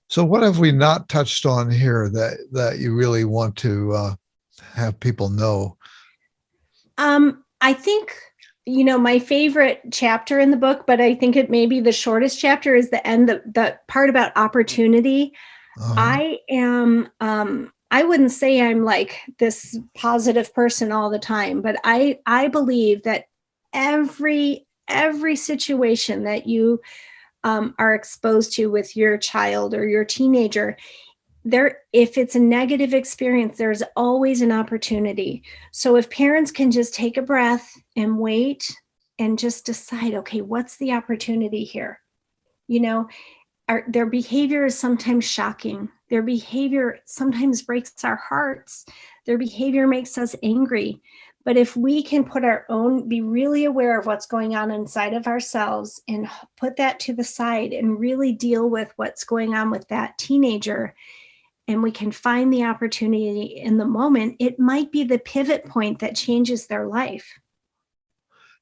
So what have we not touched on here that you really want to have people know? I think, my favorite chapter in the book, but I think it may be the shortest chapter, is the end, the part about opportunity. Uh-huh. I wouldn't say I'm like this positive person all the time, but I believe that every situation that you are exposed to with your child or your teenager, there, if it's a negative experience, there's always an opportunity. So if parents can just take a breath and wait and just decide, okay, what's the opportunity here? You know, their behavior is sometimes shocking. Their behavior sometimes breaks our hearts. Their behavior makes us angry. But if we can be really aware of what's going on inside of ourselves and put that to the side and really deal with what's going on with that teenager, and we can find the opportunity in the moment, it might be the pivot point that changes their life.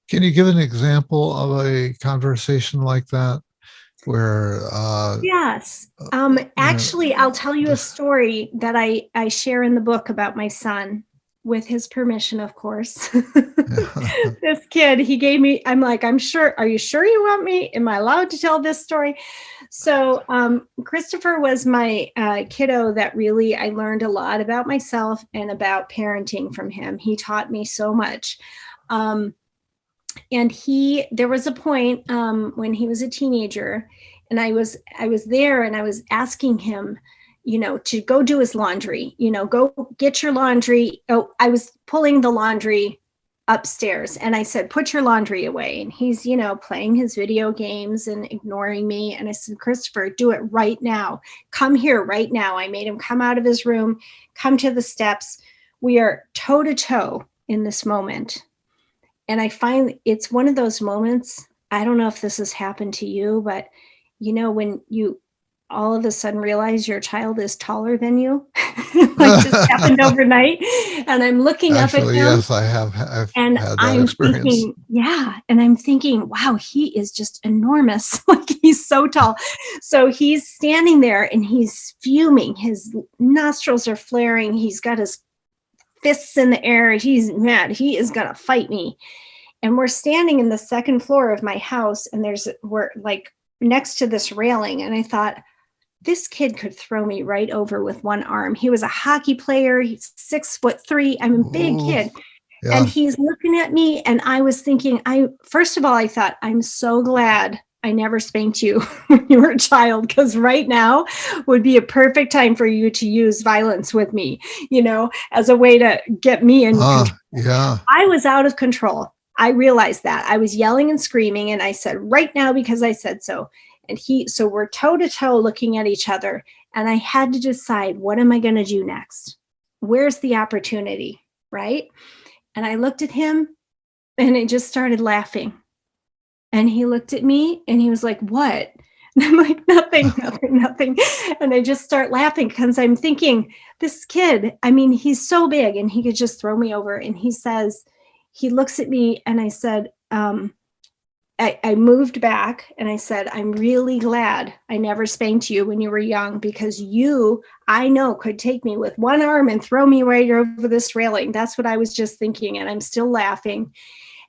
Can you give an example of a conversation like that where Yes. you know Actually, I'll tell you a this story that I share in the book about my son, with his permission, of course. This kid, he gave me, I'm like, I'm sure, are you sure you want me? Am I allowed to tell this story? So, Christopher was my kiddo that really, I learned a lot about myself and about parenting from him. He taught me so much. Um, and there was a point when he was a teenager, and I was there, and I was asking him, to go do his laundry, go get your laundry. Oh, I was pulling the laundry upstairs, and I said, put your laundry away. And he's, playing his video games and ignoring me. And I said, Christopher, do it right now. Come here right now. I made him come out of his room, come to the steps. We are toe to toe in this moment. And I find it's one of those moments. I don't know if this has happened to you, but when you all of a sudden realize your child is taller than you, like just happened overnight. And I'm looking up at actually, him, yes, I've and had that I'm experience. thinking, yeah. And I'm thinking, wow, he is just enormous. Like, he's so tall. So he's standing there and he's fuming. His nostrils are flaring. He's got his fists in the air. He's mad. He is going to fight me. And we're standing in the second floor of my house, and we're like next to this railing. And I thought, this kid could throw me right over with one arm. He was a hockey player. He's 6'3". I'm a big Ooh, kid. And yeah. he's looking at me, and I was thinking, first of all, I thought, I'm so glad I never spanked you when you were a child, because right now would be a perfect time for you to use violence with me, as a way to get me in control. Yeah. I was out of control. I realized that. I was yelling and screaming, and I said, right now, because I said so. So we're toe to toe looking at each other. And I had to decide, what am I going to do next? Where's the opportunity? Right. And I looked at him, and I just started laughing. And he looked at me, and he was like, what? And I'm like, nothing, nothing, nothing. And I just start laughing because I'm thinking, this kid, I mean, he's so big and he could just throw me over. And he looks at me, and I said, I moved back, and I said, I'm really glad I never spanked you when you were young, because I know, could take me with one arm and throw me right over this railing. That's what I was just thinking. And I'm still laughing.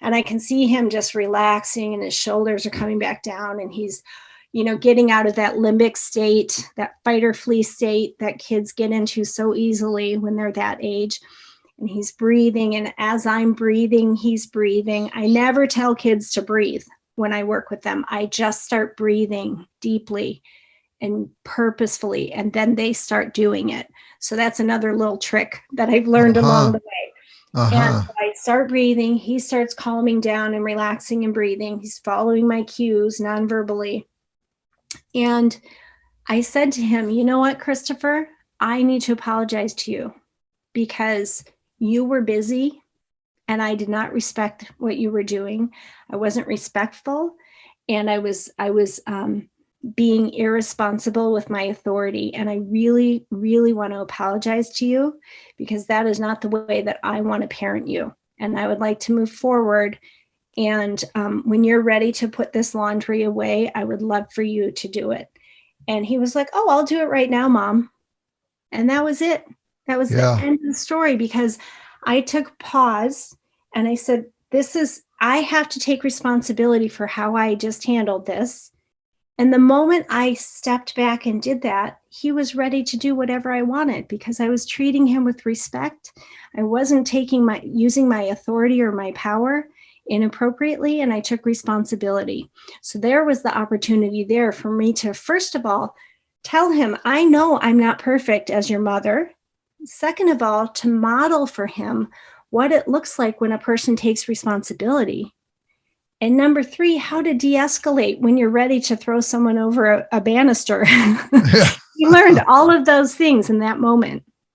And I can see him just relaxing, and his shoulders are coming back down, and he's, getting out of that limbic state, that fight or flee state that kids get into so easily when they're that age. And he's breathing. And as I'm breathing, he's breathing. I never tell kids to breathe when I work with them. I just start breathing deeply and purposefully, and then they start doing it. So that's another little trick that I've learned along Uh-huh. the way. And Uh-huh. I start breathing. He starts calming down and relaxing and breathing. He's following my cues non-verbally. And I said to him, you know what, Christopher? I need to apologize to you, because you were busy and I did not respect what you were doing. I wasn't respectful, and I was being irresponsible with my authority. And I really, really want to apologize to you, because that is not the way that I want to parent you. And I would like to move forward. And when you're ready to put this laundry away, I would love for you to do it. And he was like, oh, I'll do it right now, Mom. And that was it. That was the Yeah. end of the story, because I took pause and I said, I have to take responsibility for how I just handled this. And the moment I stepped back and did that, he was ready to do whatever I wanted, because I was treating him with respect. I wasn't using my authority or my power inappropriately, and I took responsibility. So there was the opportunity there for me to, first of all, tell him, I know I'm not perfect as your mother. Second of all, to model for him what it looks like when a person takes responsibility. And number 3, how to de-escalate when you're ready to throw someone over a banister. Yeah. He learned all of those things in that moment.